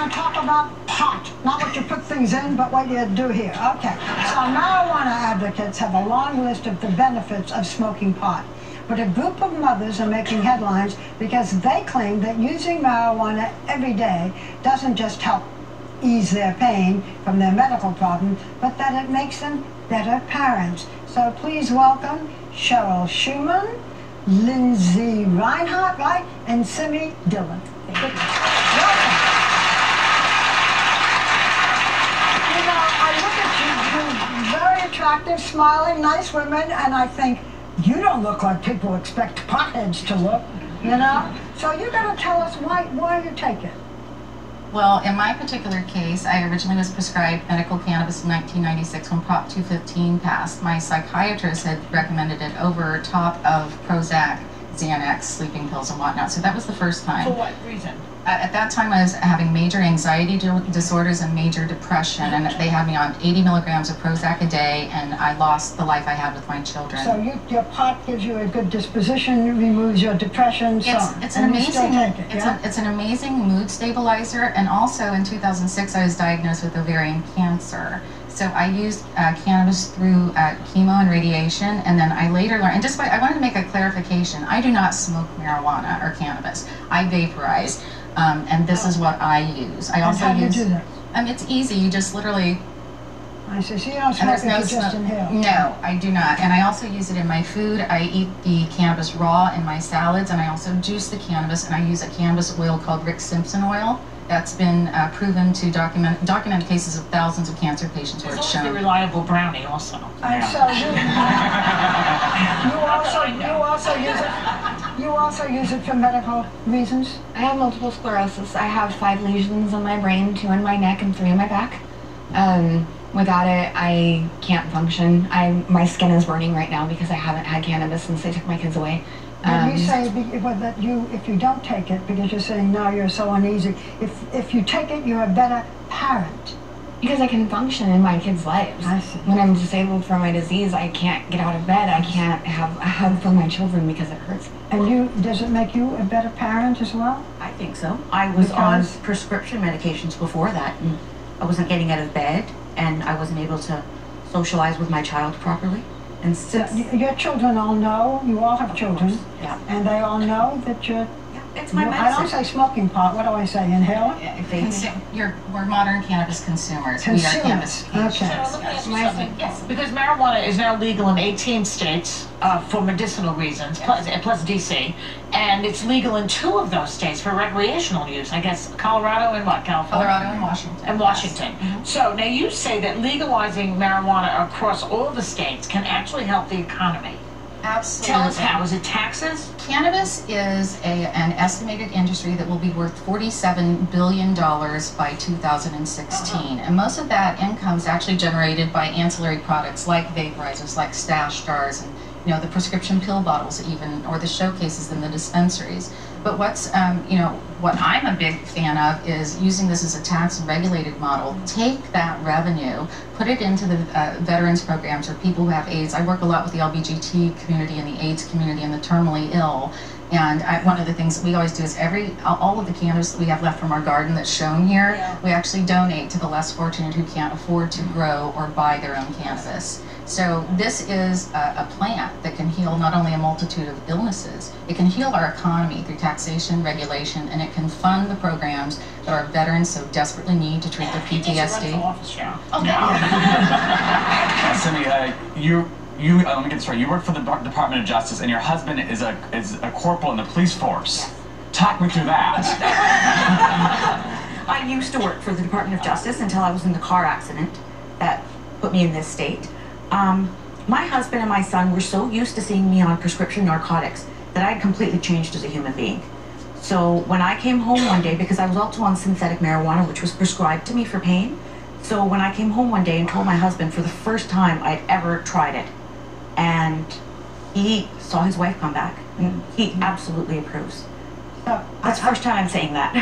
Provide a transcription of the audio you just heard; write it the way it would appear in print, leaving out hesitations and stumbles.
to talk about pot, not what you put things in, but what you do here. Okay, so marijuana advocates have a long list of the benefits of smoking pot. But a group of mothers are making headlines because they claim that using marijuana every day doesn't just help ease their pain from their medical problem, but that it makes them better parents. So please welcome Cheryl Schumann, Lindsay Reinhardt, right, and Simi Dillon. Welcome. You know, I look at you very attractive, smiling, nice women, and I think, you don't look like people expect potheads to look, you know? So you gotta tell us why you take it. Well, in my particular case, I originally was prescribed medical cannabis in 1996 when Prop 215 passed. My psychiatrist had recommended it over top of Prozac, Xanax, sleeping pills, and whatnot. So that was the first time. For what reason? At that time, I was having major anxiety disorders and major depression, and they had me on 80 milligrams of Prozac a day, and I lost the life I had with my children. So your pot gives you a good disposition, removes your depression, it's an amazing mood stabilizer, and also in 2006 I was diagnosed with ovarian cancer. So I used cannabis through chemo and radiation, and then I later learned, and I wanted to make a clarification, I do not smoke marijuana or cannabis. I vaporize, and this is what I use. I also how do you do that? It's easy, you just literally... I see, so you don't smoke it, you just inhale. No, I do not, and I also use it in my food. I eat the cannabis raw in my salads, and I also juice the cannabis, and I use a cannabis oil called Rick Simpson oil. That's been proven to document cases of thousands of cancer patients where it's shown. It's a reliable brownie also. And so you also use it for medical reasons? I have multiple sclerosis. I have 5 lesions on my brain, 2 in my neck and 3 in my back. Without it, I can't function. My skin is burning right now because I haven't had cannabis since they took my kids away. You say that if you don't take it, because you're saying now you're so uneasy, if you take it, you're a better parent. Because I can function in my kids' lives. I see. When I'm disabled from my disease, I can't get out of bed. I can't have a hug for my children because it hurts me. And does it make you a better parent as well? I think so. I was on prescription medications before that, and I wasn't getting out of bed, and I wasn't able to socialize with my child properly. And since your children all know, you all have children, yeah, and they all know that you're... It's my medicine. I don't say smoking pot, what do I say, inhale it? We're modern cannabis consumers. We are cannabis patients. Okay. So let me ask you something. Yes. Because marijuana is now legal in 18 states for medicinal reasons, plus DC, and it's legal in 2 of those states for recreational use. I guess Colorado and what, California? Colorado and Washington. And Washington. Yes. Mm-hmm. So now you say that legalizing marijuana across all the states can actually help the economy. Absolutely. Tell us how. Is it taxes? Cannabis is an estimated industry that will be worth $47 billion by 2016. And most of that income is actually generated by ancillary products like vaporizers, like stash jars, and the prescription pill bottles even, or the showcases in the dispensaries. But what I'm a big fan of is using this as a tax and regulated model. Take that revenue, put it into the veterans programs or people who have AIDS. I work a lot with the LGBT community and the AIDS community and the terminally ill. And one of the things that we always do is all of the cannabis that we have left from our garden that's shown here, we actually donate to the less fortunate who can't afford to grow or buy their own cannabis. So this is a plant that can heal not only a multitude of illnesses, it can heal our economy through taxation, regulation, and it can fund the programs that our veterans so desperately need to treat their PTSD. Cindy, let me get this straight. You work for the Department of Justice, and your husband is a corporal in the police force. Yes. Talk me through that. I used to work for the Department of Justice until I was in the car accident that put me in this state. My husband and my son were so used to seeing me on prescription narcotics that I had completely changed as a human being. So when I came home one day, because I was also on synthetic marijuana, which was prescribed to me for pain, so when I came home one day and told my husband for the first time I'd ever tried it, and he saw his wife come back, and he absolutely approves. That's the first time I'm saying that.